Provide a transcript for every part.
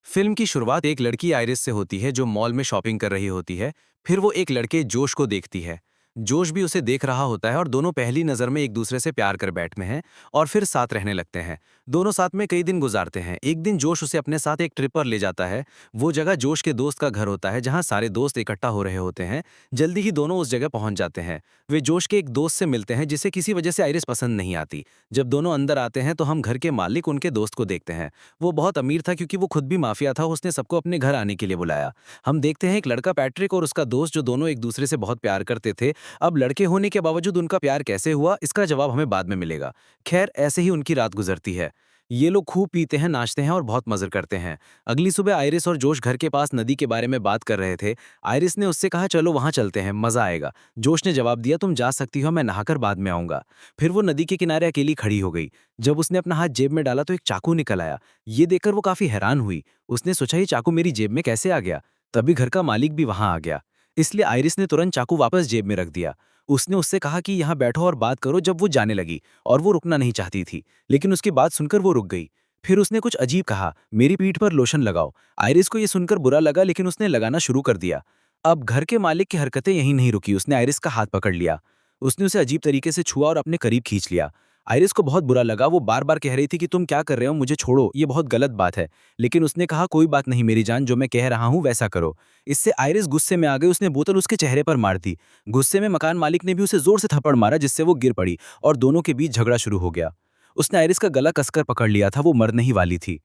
Film की शुरुआत एक लड़की आइरिस से होती है जो मॉल में शॉपिंग कर रही होती है। फिर वो एक लड़के जोश को देखती है। जोश भी उसे देख रहा होता है और दोनों पहली नज़र में एक दूसरे से प्यार कर बैठते हैं और फिर साथ रहने लगते हैं। दोनों साथ में कई दिन गुजारते हैं। एक दिन जोश उसे अपने साथ एक ट्रिप पर ले जाता है। वो जगह जोश के दोस्त का घर होता है जहाँ सारे दोस्त इकट्ठा हो रहे होते हैं। जल्दी ही दोनों उस जगह पहुंच जाते हैं। वे जोश के एक दोस्त से मिलते हैं जिसे किसी वजह से आइरिस पसंद नहीं आती। जब दोनों अंदर आते हैं तो हम घर के मालिक उनके दोस्त को देखते हैं। वो बहुत अमीर था क्योंकि वो खुद भी माफिया था। उसने सबको अपने घर आने के लिए बुलाया। हम देखते हैं एक लड़का पैट्रिक और उसका दोस्त जो दोनों एक दूसरे से बहुत प्यार करते थे। अब लड़के होने के बावजूद उनका प्यार कैसे हुआ इसका जवाब हमें बाद में मिलेगा। खैर ऐसे ही उनकी रात गुजरती है। ये लोग खूब पीते हैं, नाचते हैं और बहुत मजे करते हैं। अगली सुबह आइरिस और जोश घर के पास नदी के बारे में बात कर रहे थे। आइरिस ने उससे कहा चलो वहां चलते हैं, मजा आएगा। जोश ने जवाब दिया तुम जा सकती हो, मैं नहाकर बाद में आऊंगा। फिर वो नदी के किनारे अकेली खड़ी हो गई। जब उसने अपना हाथ जेब में डाला तो एक चाकू निकल आया। ये देखकर वो काफी हैरान हुई। उसने सोचा ये चाकू मेरी जेब में कैसे आ गया। तभी घर का मालिक भी वहां आ गया। इसलिए आइरिस ने तुरंत चाकू वापस जेब में रख दिया। उसने उससे कहा कि यहाँ बैठो और बात करो। जब वो जाने लगी और वो रुकना नहीं चाहती थी, लेकिन उसकी बात सुनकर वो रुक गई। फिर उसने कुछ अजीब कहा, मेरी पीठ पर लोशन लगाओ। आइरिस को ये सुनकर बुरा लगा लेकिन उसने लगाना शुरू कर दिया। अब घर के मालिक की हरकतें यहीं नहीं रुकी। उसने आइरिस का हाथ पकड़ लिया। उसने उसे अजीब तरीके से छुआ और अपने करीब खींच लिया। आइरिस को बहुत बुरा लगा। वो बार बार कह रही थी कि तुम क्या कर रहे हो, मुझे छोड़ो, ये बहुत गलत बात है। लेकिन उसने कहा कोई बात नहीं मेरी जान, जो मैं कह रहा हूँ वैसा करो। इससे आइरिस गुस्से में आ गई। उसने बोतल उसके चेहरे पर मार दी। गुस्से में मकान मालिक ने भी उसे जोर से थप्पड़ मारा जिससे वो गिर पड़ी और दोनों के बीच झगड़ा शुरू हो गया। उसने आइरिस का गला कसकर पकड़ लिया था। वो मरने ही वाली थी।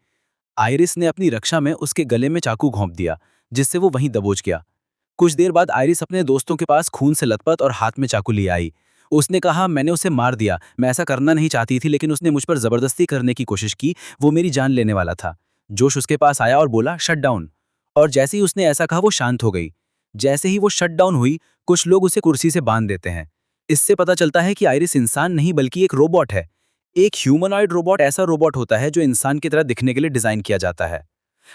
आइरिस ने अपनी रक्षा में उसके गले में चाकू घोंप दिया जिससे वो वहीं दबोच गया। कुछ देर बाद आइरिस अपने दोस्तों के पास खून से लथपथ और हाथ में चाकू लिए आई। उसने कहा मैंने उसे मार दिया, मैं ऐसा करना नहीं चाहती थी लेकिन उसने मुझ पर जबरदस्ती करने की कोशिश की। वो मेरी जान लेने वाला था। जोश उसके पास आया और बोला शट डाउन। और जैसे ही उसने ऐसा कहा वो शांत हो गई। जैसे ही वो शट डाउन हुई कुछ लोग उसे कुर्सी से बांध देते हैं। इससे पता चलता है कि आइरिस इंसान नहीं बल्कि एक रोबोट है। एक ह्यूमनॉइड रोबोट ऐसा रोबोट होता है जो इंसान की तरह दिखने के लिए डिजाइन किया जाता है।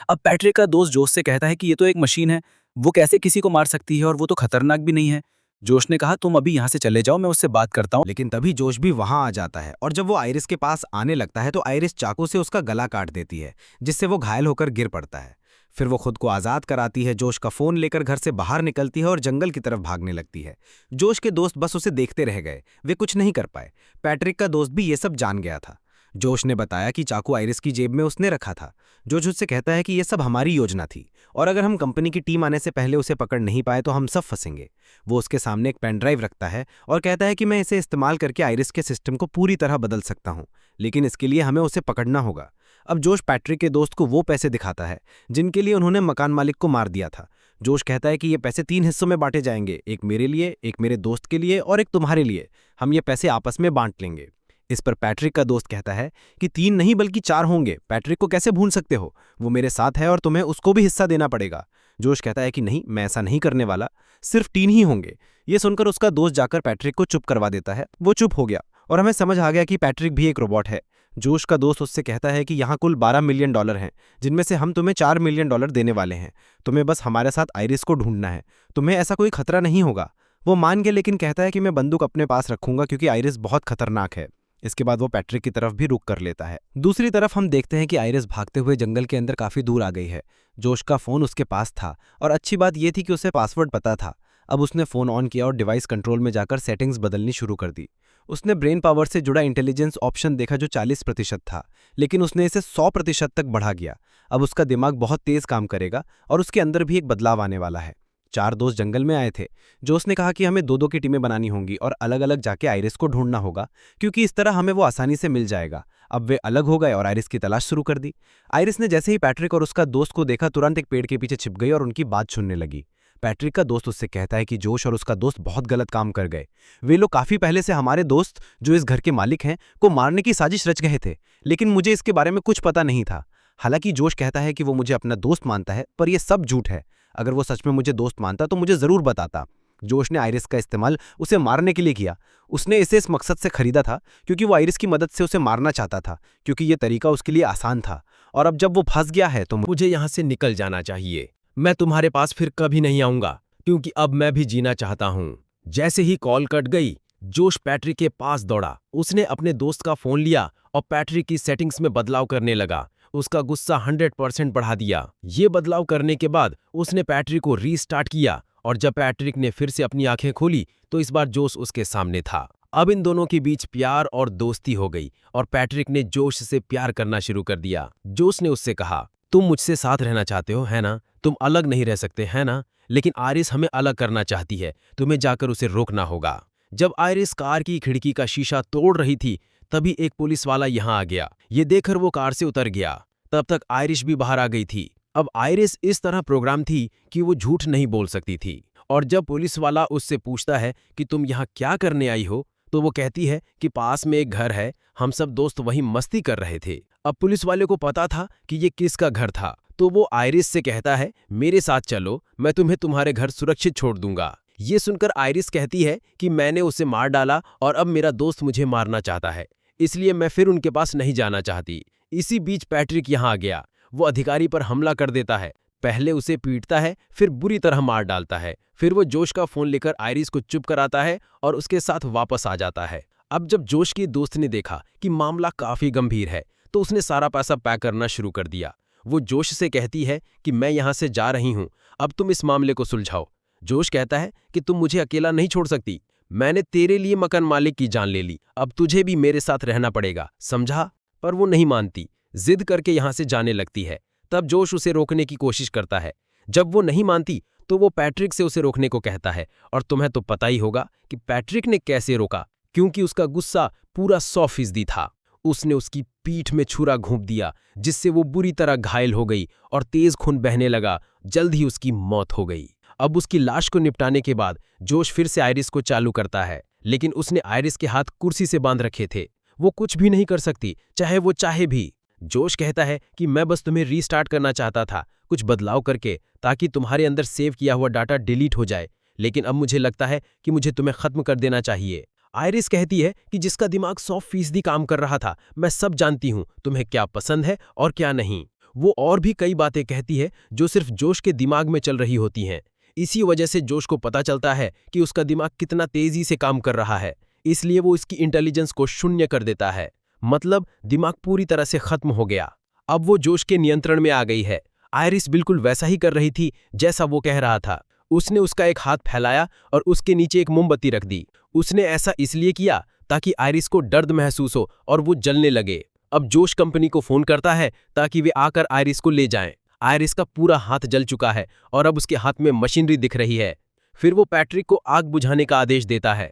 अब पैट्रिक का दोस्त जोश से कहता है कि ये तो एक मशीन है, वो कैसे किसी को मार सकती है और वो तो खतरनाक भी नहीं है। जोश ने कहा तुम अभी यहाँ से चले जाओ, मैं उससे बात करता हूँ। लेकिन तभी जोश भी वहां आ जाता है और जब वो आइरिस के पास आने लगता है तो आइरिस चाकू से उसका गला काट देती है, जिससे वो घायल होकर गिर पड़ता है। फिर वो खुद को आज़ाद कराती है, जोश का फ़ोन लेकर घर से बाहर निकलती है और जंगल की तरफ भागने लगती है। जोश के दोस्त बस उसे देखते रह गए, वे कुछ नहीं कर पाए। पैट्रिक का दोस्त भी ये सब जान गया था। जोश ने बताया कि चाकू आइरिस की जेब में उसने रखा था। जोश उससे कहता है कि यह सब हमारी योजना थी और अगर हम कंपनी की टीम आने से पहले उसे पकड़ नहीं पाए तो हम सब फंसेंगे। वो उसके सामने एक पेन ड्राइव रखता है और कहता है कि मैं इसे इस्तेमाल करके आइरिस के सिस्टम को पूरी तरह बदल सकता हूं, लेकिन इसके लिए हमें उसे पकड़ना होगा। अब जोश पैट्रिक के दोस्त को वो पैसे दिखाता है जिनके लिए उन्होंने मकान मालिक को मार दिया था। जोश कहता है कि ये पैसे 3 हिस्सों में बांटे जाएंगे, एक मेरे लिए, एक मेरे दोस्त के लिए और एक तुम्हारे लिए। हम ये पैसे आपस में बांट लेंगे। इस पर पैट्रिक का दोस्त कहता है कि 3 नहीं बल्कि 4 होंगे। पैट्रिक को कैसे भूल सकते हो, वो मेरे साथ है और तुम्हें उसको भी हिस्सा देना पड़ेगा। जोश कहता है कि नहीं, मैं ऐसा नहीं करने वाला, सिर्फ 3 ही होंगे। ये सुनकर उसका दोस्त जाकर पैट्रिक को चुप करवा देता है। वो चुप हो गया और हमें समझ आ गया कि पैट्रिक भी एक रोबोट है। जोश का दोस्त उससे कहता है कि यहाँ कुल $12 मिलियन हैं, जिनमें से हम तुम्हें $4 मिलियन देने वाले हैं। तुम्हें बस हमारे साथ आइरिस को ढूंढना है, तुम्हें ऐसा कोई खतरा नहीं होगा। वो मान गया लेकिन कहता है कि मैं बंदूक अपने पास रखूंगा क्योंकि आइरिस बहुत खतरनाक है। इसके बाद वो पैट्रिक की तरफ भी रुक कर लेता है। दूसरी तरफ हम देखते हैं कि आइरिस भागते हुए जंगल के अंदर काफी दूर आ गई है। जोश का फोन उसके पास था और अच्छी बात यह थी कि उसे पासवर्ड पता था। अब उसने फोन ऑन किया और डिवाइस कंट्रोल में जाकर सेटिंग्स बदलनी शुरू कर दी। उसने ब्रेन पावर से जुड़ा इंटेलिजेंस ऑप्शन देखा जो 40% था, लेकिन उसने इसे 100% तक बढ़ा दिया। अब उसका दिमाग बहुत तेज काम करेगा और उसके अंदर भी एक बदलाव आने वाला है। 4 दोस्त जंगल में आए थे। जोश ने कहा कि हमें 2-2 की टीमें बनानी होंगी और अलग अलग जाके आइरिस को ढूंढना होगा, क्योंकि इस तरह हमें वो आसानी से मिल जाएगा। अब वे अलग हो गए और आइरिस की तलाश शुरू कर दी। आइरिस ने जैसे ही पैट्रिक और उसका दोस्त को देखा तुरंत एक पेड़ के पीछे छिप गई और उनकी बात सुनने लगी। पैट्रिक का दोस्त उससे कहता है कि जोश और उसका दोस्त बहुत गलत काम कर गए। वे लोग काफी पहले से हमारे दोस्त, जो इस घर के मालिक हैं, को मारने की साजिश रच गए थे, लेकिन मुझे इसके बारे में कुछ पता नहीं था। हालांकि जोश कहता है कि वो मुझे अपना दोस्त मानता है, पर यह सब झूठ है। अगर वो सच में मुझे दोस्त मानता तो मुझे जरूर बताता। जोश ने आइरिस का इस्तेमाल उसे मारने के लिए किया। उसने इसे इस मकसद से खरीदा था क्योंकि वो आइरिस की मदद से उसे मारना चाहता था, क्योंकि यह तरीका उसके लिए आसान था। और अब जब वो फंस गया है तो मुझे यहाँ से निकल जाना चाहिए। मैं तुम्हारे पास फिर कभी नहीं आऊंगा, क्योंकि अब मैं भी जीना चाहता हूँ। जैसे ही कॉल कट गई, जोश पैट्रिक के पास दौड़ा। उसने अपने दोस्त का फोन लिया और पैट्रिक की सेटिंग्स में बदलाव करने लगा। उसका गुस्सा 100% बढ़ा दिया। ये बदलाव करने के बाद उसने पैट्रिक को रीस्टार्ट किया और जब पैट्रिक ने फिर से अपनी आंखें खोली तो इस बार जोश उसके सामने था। अब इन दोनों के बीच प्यार और दोस्ती हो गई और पैट्रिक ने जोश से प्यार करना शुरू कर दिया। जोश ने उससे कहा, तुम मुझसे साथ रहना चाहते हो, है ना? तुम अलग नहीं रह सकते, है ना? लेकिन आयरिस हमें अलग करना चाहती है, तुम्हें जाकर उसे रोकना होगा। जब आयरिस कार की खिड़की का शीशा तोड़ रही थी तभी एक पुलिस वाला यहां आ गया। ये देखकर वो कार से उतर गया। तब तक आयरिस भी बाहर आ गई थी। अब आयरिस इस तरह प्रोग्राम थी कि वो झूठ नहीं बोल सकती थी। और जब पुलिस वाला उससे पूछता है कि तुम यहाँ क्या करने आई हो, तो वो कहती है कि पास में एक घर है, हम सब दोस्त वहीं मस्ती कर रहे थे। अब पुलिस वाले को पता था कि ये किसका घर था, तो वो आयरिस से कहता है, मेरे साथ चलो, मैं तुम्हें तुम्हारे घर सुरक्षित छोड़ दूंगा। ये सुनकर आयरिस कहती है कि मैंने उसे मार डाला और अब मेरा दोस्त मुझे मारना चाहता है, इसलिए मैं फिर उनके पास नहीं जाना चाहती। इसी बीच पैट्रिक यहाँ आ गया। वो अधिकारी पर हमला कर देता है। पहले उसे पीटता है, फिर बुरी तरह मार डालता है। फिर वो जोश का फोन लेकर आयरिस को चुप कराता है और उसके साथ वापस आ जाता है। अब जब जोश की दोस्त ने देखा कि मामला काफी गंभीर है तो उसने सारा पैसा पैक करना शुरू कर दिया। वो जोश से कहती है कि मैं यहाँ से जा रही हूँ, अब तुम इस मामले को सुलझाओ। जोश कहता है कि तुम मुझे अकेला नहीं छोड़ सकती, मैंने तेरे लिए मकान मालिक की जान ले ली, अब तुझे भी मेरे साथ रहना पड़ेगा, समझा? पर वो नहीं मानती, जिद करके यहाँ से जाने लगती है। तब जोश उसे रोकने की कोशिश करता है। जब वो नहीं मानती तो वो पैट्रिक से उसे रोकने को कहता है और तुम्हें तो पता ही होगा कि पैट्रिक ने कैसे रोका, क्योंकि उसका गुस्सा पूरा 100% था। उसने उसकी पीठ में छुरा घोंप दिया जिससे वो बुरी तरह घायल हो गई और तेज खून बहने लगा। जल्द ही उसकी मौत हो गई। अब उसकी लाश को निपटाने के बाद जोश फिर से आयरिस को चालू करता है, लेकिन उसने आयरिस के हाथ कुर्सी से बांध रखे थे। वो कुछ भी नहीं कर सकती, चाहे वो चाहे भी। जोश कहता है कि मैं बस तुम्हें रीस्टार्ट करना चाहता था, कुछ बदलाव करके, ताकि तुम्हारे अंदर सेव किया हुआ डाटा डिलीट हो जाए, लेकिन अब मुझे लगता है कि मुझे तुम्हें खत्म कर देना चाहिए। आयरिस कहती है कि जिसका दिमाग 100% काम कर रहा था, मैं सब जानती हूँ, तुम्हें क्या पसंद है और क्या नहीं। वो और भी कई बातें कहती है जो सिर्फ जोश के दिमाग में चल रही होती हैं। इसी वजह से जोश को पता चलता है कि उसका दिमाग कितना तेजी से काम कर रहा है, इसलिए वो इसकी इंटेलिजेंस को शून्य कर देता है। मतलब दिमाग पूरी तरह से खत्म हो गया। अब वो जोश के नियंत्रण में आ गई है। आयरिस बिल्कुल वैसा ही कर रही थी जैसा वो कह रहा था। उसने उसका एक हाथ फैलाया और उसके नीचे एक मोमबत्ती रख दी। उसने ऐसा इसलिए किया ताकि आयरिस को दर्द महसूस हो और वो जलने लगे। अब जोश कंपनी को फोन करता है ताकि वे आकर आयरिस को ले जाएं। आयरिस का पूरा हाथ जल चुका है और अब उसके हाथ में मशीनरी दिख रही है। फिर वो पैट्रिक को आग बुझाने का आदेश देता है।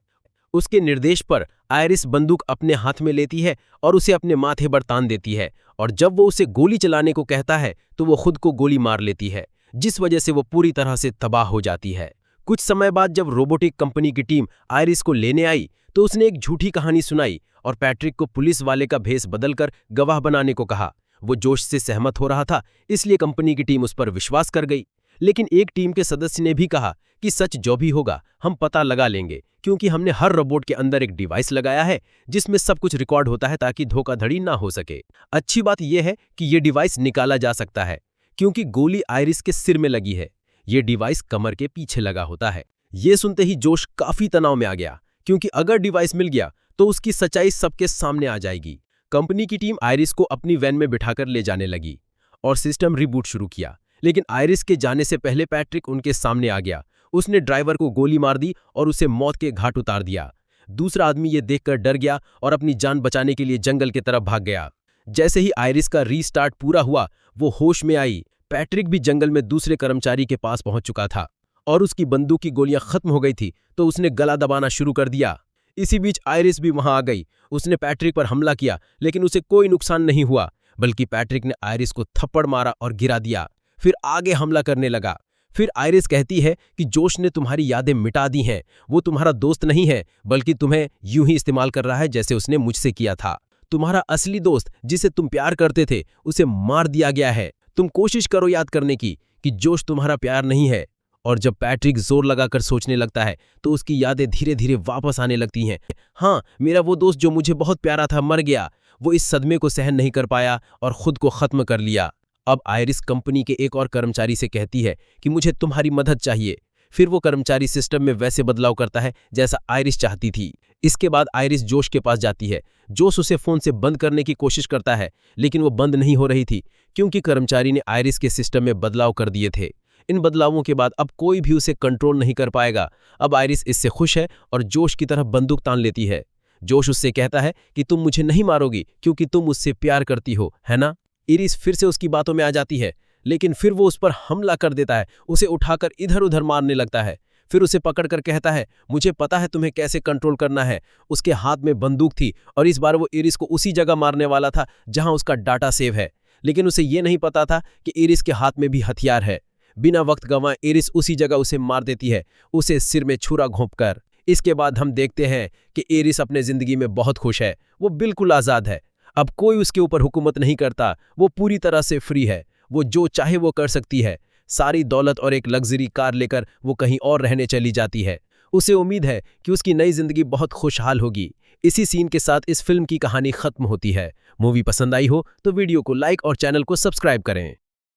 उसके निर्देश पर आयरिस बंदूक अपने हाथ में लेती है और उसे अपने माथे पर तान देती है, और जब वो उसे गोली चलाने को कहता है तो वो खुद को गोली मार लेती है, जिस वजह से वो पूरी तरह से तबाह हो जाती है। कुछ समय बाद जब रोबोटिक कंपनी की टीम आयरिस को लेने आई तो उसने एक झूठी कहानी सुनाई और पैट्रिक को पुलिस वाले का भेष बदलकर गवाह बनाने को कहा। वो जोश से सहमत हो रहा था, इसलिए कंपनी की टीम उस पर विश्वास कर गई। लेकिन एक टीम के सदस्य ने भी कहा कि सच जो भी होगा हम पता लगा लेंगे, क्योंकि हमने हर रोबोट के अंदर एक डिवाइस लगाया है जिसमें सब कुछ रिकॉर्ड होता है ताकि धोखाधड़ी ना हो सके। अच्छी बात यह है कि यह डिवाइस निकाला जा सकता है क्योंकि गोली आयरिस के सिर में लगी है। यह डिवाइस कमर के पीछे लगा होता है। ये सुनते ही जोश काफी तनाव में आ गया, क्योंकि अगर डिवाइस मिल गया तो उसकी सच्चाई सबके सामने आ जाएगी। कंपनी की टीम आयरिस को अपनी वैन में बिठाकर ले जाने लगी और सिस्टम रिबूट शुरू किया। लेकिन आयरिस के जाने से पहले पैट्रिक उनके सामने आ गया। उसने ड्राइवर को गोली मार दी और उसे मौत के घाट उतार दिया। दूसरा आदमी ये देखकर डर गया और अपनी जान बचाने के लिए जंगल की तरफ भाग गया। जैसे ही आयरिस का रीस्टार्ट पूरा हुआ, वो होश में आई। पैट्रिक भी जंगल में दूसरे कर्मचारी के पास पहुंच चुका था और उसकी बंदूक की गोलियां खत्म हो गई थी, तो उसने गला दबाना शुरू कर दिया। इसी बीच आयरिस भी वहां आ गई। उसने पैट्रिक पर हमला किया, लेकिन उसे कोई नुकसान नहीं हुआ, बल्कि पैट्रिक ने आयरिस को थप्पड़ मारा और गिरा दिया, फिर आगे हमला करने लगा। फिर आयरिस कहती है कि जोश ने तुम्हारी यादें मिटा दी हैं, वो तुम्हारा दोस्त नहीं है, बल्कि तुम्हें यूं ही इस्तेमाल कर रहा है जैसे उसने मुझसे किया था। तुम्हारा असली दोस्त जिसे तुम प्यार करते थे उसे मार दिया गया है। तुम कोशिश करो याद करने की कि जोश तुम्हारा प्यार नहीं है। और जब पैट्रिक जोर लगाकर सोचने लगता है तो उसकी यादें धीरे धीरे वापस आने लगती हैं। हाँ, मेरा वो दोस्त जो मुझे बहुत प्यारा था मर गया। वो इस सदमे को सहन नहीं कर पाया और खुद को खत्म कर लिया। अब आयरिस कंपनी के एक और कर्मचारी से कहती है कि मुझे तुम्हारी मदद चाहिए। फिर वो कर्मचारी सिस्टम में वैसे बदलाव करता है जैसा आयरिस चाहती थी। इसके बाद आयरिस जोश के पास जाती है। जोश उसे फोन से बंद करने की कोशिश करता है, लेकिन वो बंद नहीं हो रही थी क्योंकि कर्मचारी ने आयरिस के सिस्टम में बदलाव कर दिए थे। इन बदलावों के बाद अब कोई भी उसे कंट्रोल नहीं कर पाएगा। अब आयरिस इससे खुश है और जोश की तरफ बंदूक तान लेती है। जोश उससे कहता है कि तुम मुझे नहीं मारोगी क्योंकि तुम मुझसे प्यार करती हो, है ना? आयरिस फिर से उसकी बातों में आ जाती है, लेकिन फिर वो उस पर हमला कर देता है, उसे उठाकर इधर उधर मारने लगता है। फिर उसे पकड़कर कहता है, मुझे पता है तुम्हें कैसे कंट्रोल करना है। उसके हाथ में बंदूक थी और इस बार वो आयरिस को उसी जगह मारने वाला था जहां उसका डाटा सेव है, लेकिन उसे ये नहीं पता था कि आयरिस के हाथ में भी हथियार है। बिना वक्त गंवाए आयरिस उसी जगह उसे मार देती है, उसे सिर में छुरा घोंपकर। इसके बाद हम देखते हैं कि आयरिस अपने जिंदगी में बहुत खुश है। वो बिल्कुल आज़ाद है। अब कोई उसके ऊपर हुकूमत नहीं करता। वो पूरी तरह से फ्री है। वो जो चाहे वो कर सकती है। सारी दौलत और एक लग्जरी कार लेकर वो कहीं और रहने चली जाती है। उसे उम्मीद है कि उसकी नई जिंदगी बहुत खुशहाल होगी। इसी सीन के साथ इस फिल्म की कहानी खत्म होती है। मूवी पसंद आई हो तो वीडियो को लाइक और चैनल को सब्सक्राइब करें।